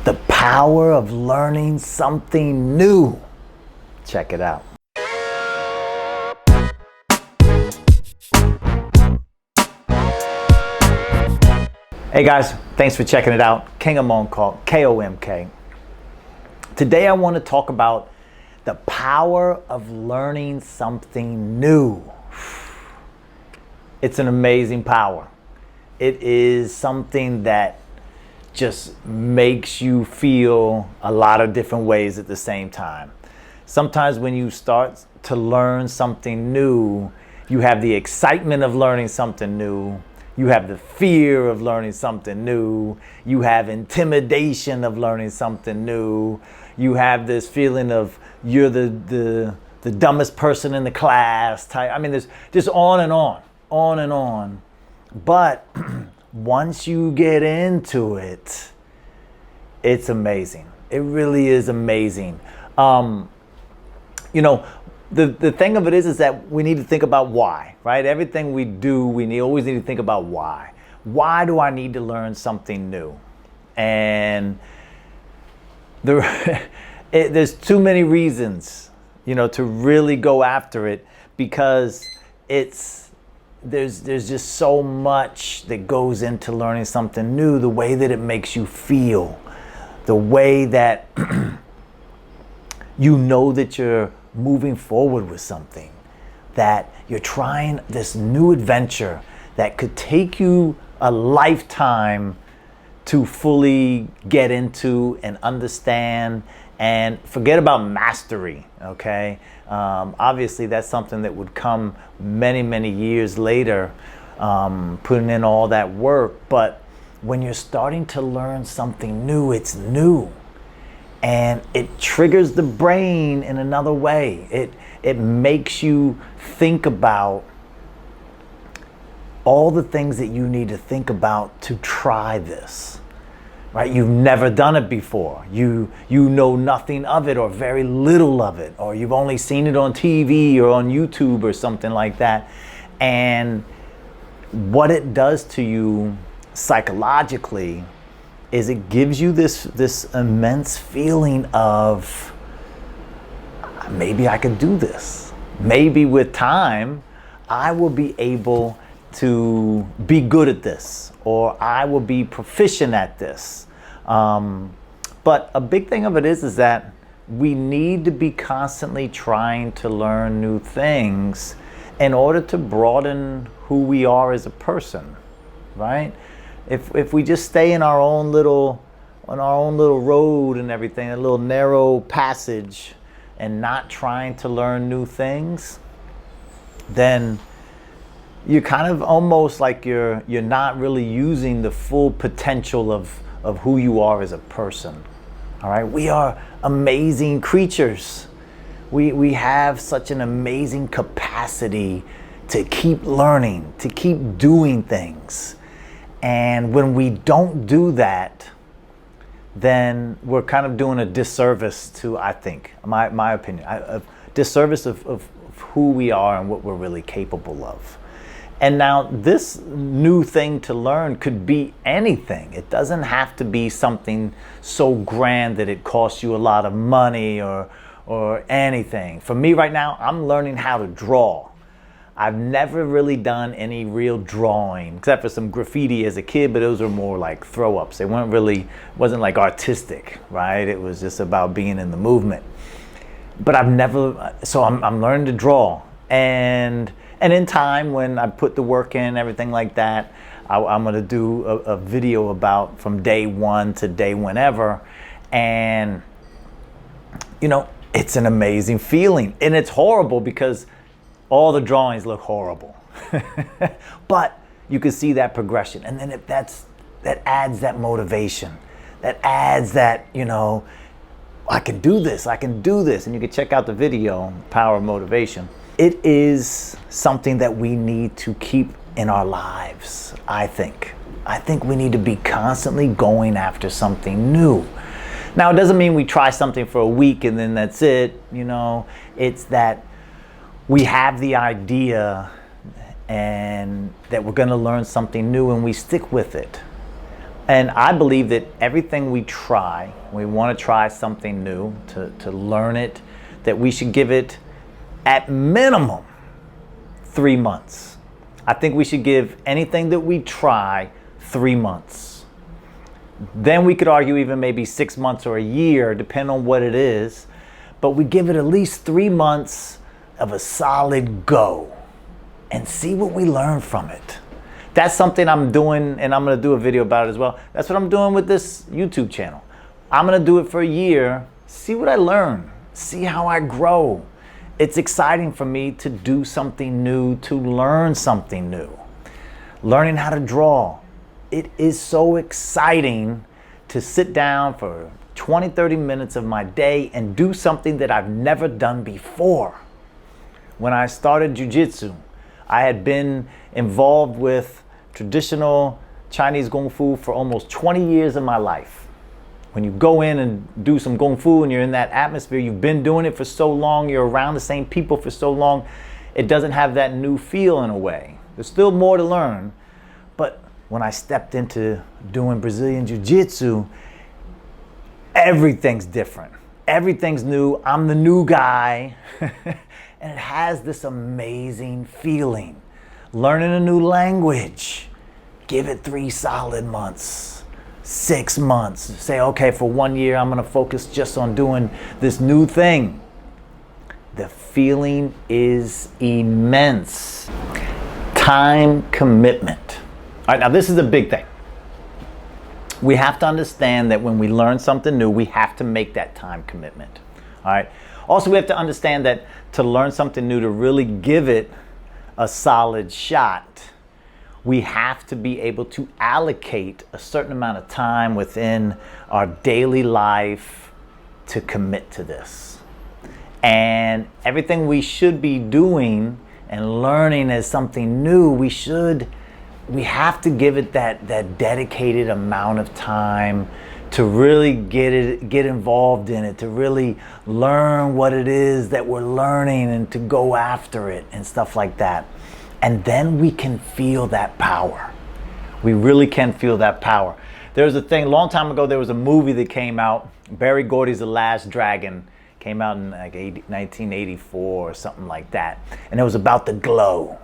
The power of learning something new. Check it out. Hey guys, thanks for checking it out. King of KOMK. Today I want to talk about the power of learning something new. It's an amazing power. It is something that just makes you feel a lot of different ways at the same time. Sometimes when you start to learn something new, you have the excitement of learning something new. You have the fear of learning something new. You have intimidation of learning something new. You have this feeling of you're the dumbest person in the class type. I mean, there's just on and on. But once you get into it, it's amazing. It really is amazing. The thing of it is that we need to think about why, right? Everything we do, always need to think about why. Why do I need to learn something new? And there's too many reasons, to really go after it, because there's just so much that goes into learning something new. The way that it makes you feel, the way that you know that you're moving forward with something, that you're trying this new adventure that could take you a lifetime to fully get into and understand. And forget about mastery, okay? Obviously, that's something that would come many, many years later, putting in all that work. But when you're starting to learn something new, it's new. And it triggers the brain in another way. It makes you think about all the things that you need to think about to try this. Right? You've never done it before. You know nothing of it, or very little of it, or you've only seen it on TV or on YouTube or something like that. And what it does to you psychologically is it gives you this immense feeling of, maybe I could do this. Maybe with time, I will be able to be good at this, or I will be proficient at this. But a big thing of it is that we need to be constantly trying to learn new things in order to broaden who we are as a person, right? If we just stay in our own little road and everything, a little narrow passage, and not trying to learn new things, then you're kind of almost like you're not really using the full potential of who you are as a person. All right, we are amazing creatures. We have such an amazing capacity to keep learning, to keep doing things. And when we don't do that, then we're kind of doing a disservice to, I think, my opinion, a disservice of who we are and what we're really capable of. And now this new thing to learn could be anything. It doesn't have to be something so grand that it costs you a lot of money or anything. For me right now, I'm learning how to draw. I've never really done any real drawing, except for some graffiti as a kid, but those were more like throw-ups. They wasn't like artistic, right? It was just about being in the movement. But I'm learning to draw. And in time, when I put the work in, everything like that, I'm going to do a video about from day one to day whenever. And, it's an amazing feeling. And it's horrible because all the drawings look horrible. But you can see that progression. And then that adds that motivation. That adds that, I can do this. And you can check out the video, Power of Motivation. It is something that we need to keep in our lives, I think. I think we need to be constantly going after something new. Now, it doesn't mean we try something for a week and then that's it. It's that we have the idea and that we're going to learn something new and we stick with it. And I believe that everything we try, we want to try something new, to learn it, that we should give it at minimum 3 months. I think we should give anything that we try 3 months. Then we could argue even maybe 6 months or a year, depending on what it is. But we give it at least 3 months of a solid go and see what we learn from it. That's something I'm doing, and I'm going to do a video about it as well. That's what I'm doing with this YouTube channel. I'm going to do it for a year, see what I learn, see how I grow. It's exciting for me to do something new, to learn something new. Learning how to draw. It is so exciting to sit down for 20, 30 minutes of my day and do something that I've never done before. When I started jiu-jitsu, I had been involved with traditional Chinese Kung Fu for almost 20 years of my life. When you go in and do some Kung Fu and you're in that atmosphere, you've been doing it for so long, you're around the same people for so long, it doesn't have that new feel in a way. There's still more to learn. But when I stepped into doing Brazilian Jiu-Jitsu, everything's different. Everything's new. I'm the new guy. And it has this amazing feeling. Learning a new language. Give it 3 solid months. 6 months. Say, okay, for 1 year, I'm going to focus just on doing this new thing. The feeling is immense. Time commitment. All right, now this is a big thing. We have to understand that when we learn something new, we have to make that time commitment. All right. Also, we have to understand that to learn something new, to really give it a solid shot, we have to be able to allocate a certain amount of time within our daily life to commit to this. And everything we should be doing and learning as something new, we have to give it that dedicated amount of time to really get involved in it, to really learn what it is that we're learning and to go after it and stuff like that. And then we can feel that power. We really can feel that power. There's a thing, a long time ago, there was a movie that came out, Barry Gordy's The Last Dragon, came out in like 1984 or something like that. And it was about the glow,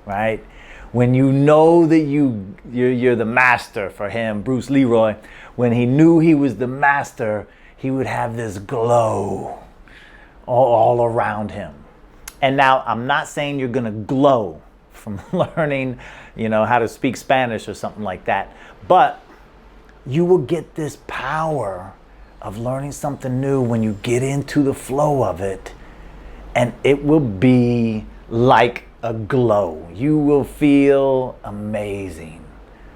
right? When you know that you're the master for him, Bruce Leroy, when he knew he was the master, he would have this glow all around him. And now I'm not saying you're gonna glow from learning, how to speak Spanish or something like that, but you will get this power of learning something new when you get into the flow of it, and it will be like a glow. You will feel amazing,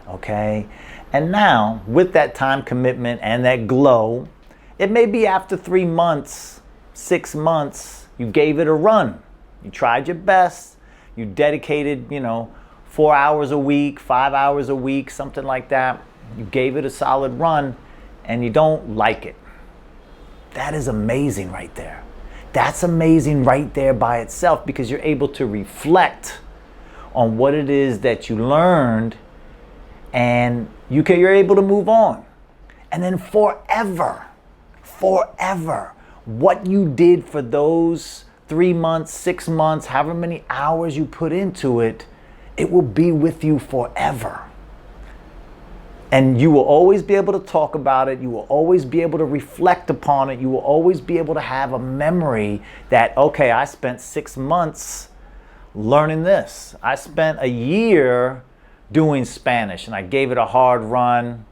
okay? And now, with that time commitment and that glow, it may be after 3 months, 6 months, you gave it a run. You tried your best. You dedicated, 4 hours a week, 5 hours a week, something like that. You gave it a solid run, and you don't like it. That is amazing right there. That's amazing right there by itself, because you're able to reflect on what it is that you learned, and you're able to move on. And then forever, what you did for those 3 months, 6 months, however many hours you put into it, it will be with you forever. And you will always be able to talk about it. You will always be able to reflect upon it. You will always be able to have a memory that, okay, I spent 6 months learning this. I spent a year doing Spanish and I gave it a hard run.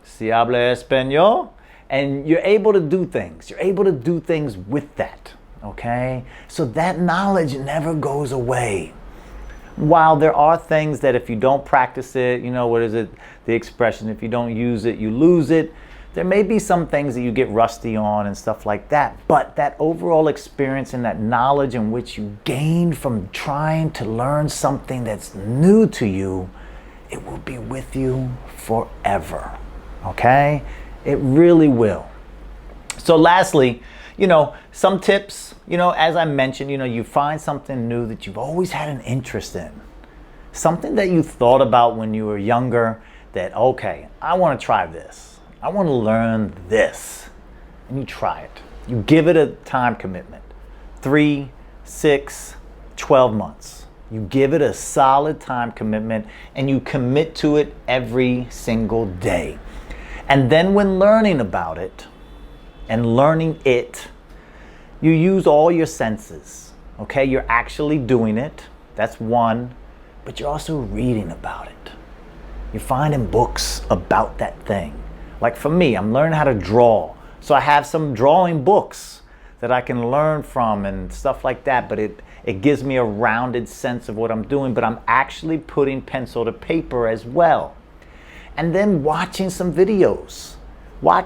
Si habla español. And you're able to do things. You're able to do things with that, okay? So that knowledge never goes away. While there are things that if you don't practice it, what is it, the expression, if you don't use it, you lose it. There may be some things that you get rusty on and stuff like that, but that overall experience and that knowledge in which you gain from trying to learn something that's new to you, it will be with you forever, okay? It really will. So lastly, some tips, as I mentioned, you find something new that you've always had an interest in. Something that you thought about when you were younger that, okay, I want to try this. I want to learn this. And you try it. You give it a time commitment. 3, 6, 12 months. You give it a solid time commitment and you commit to it every single day. And then when learning about it and learning it, you use all your senses. Okay, you're actually doing it. That's one. But you're also reading about it. You're finding books about that thing. Like for me, I'm learning how to draw. So I have some drawing books that I can learn from and stuff like that. But it gives me a rounded sense of what I'm doing. But I'm actually putting pencil to paper as well. And then watching some videos.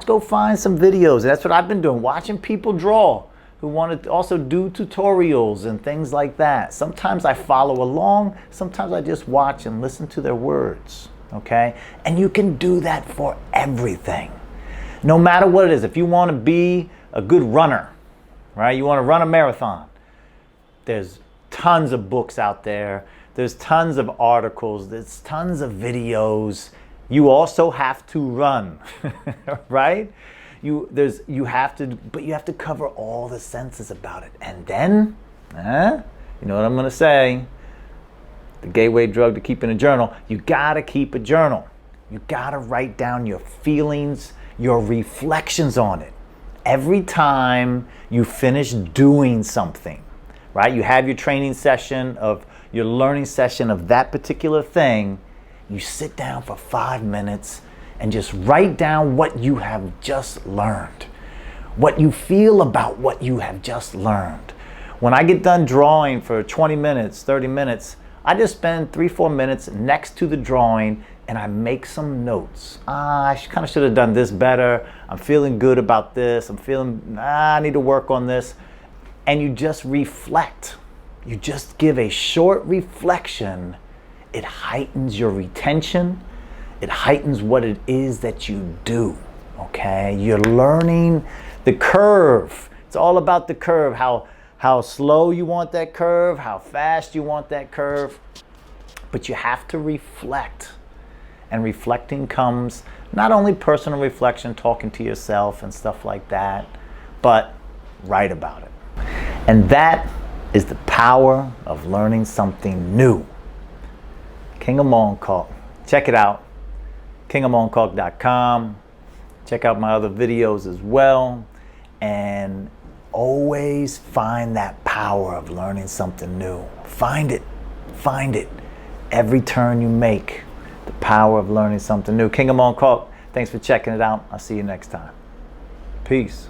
Go find some videos. That's what I've been doing. Watching people draw who want to also do tutorials and things like that. Sometimes I follow along. Sometimes I just watch and listen to their words. Okay? And you can do that for everything. No matter what it is. If you want to be a good runner, right? You want to run a marathon. There's tons of books out there. There's tons of articles. There's tons of videos. You also have to run, right? You have to cover all the senses about it. And then, you know what I'm going to say? The gateway drug to keeping a journal. You got to keep a journal. You got to write down your feelings, your reflections on it. Every time you finish doing something, right? You have your training session your learning session of that particular thing. You sit down for 5 minutes and just write down what you have just learned. What you feel about what you have just learned. When I get done drawing for 20 minutes, 30 minutes, I just spend 3-4 minutes next to the drawing and I make some notes. I kind of should have done this better. I'm feeling good about this. I need to work on this. And you just reflect. You just give a short reflection. It heightens your retention. It heightens what it is that you do. Okay? You're learning the curve. It's all about the curve. How slow you want that curve, how fast you want that curve. But you have to reflect. And reflecting comes not only personal reflection, talking to yourself and stuff like that, but write about it. And that is the power of learning something new. King of Montauk. Check it out. kingofmontauk.com. Check out my other videos as well. And always find that power of learning something new. Find it. Find it. Every turn you make. The power of learning something new. King of Montauk. Thanks for checking it out. I'll see you next time. Peace.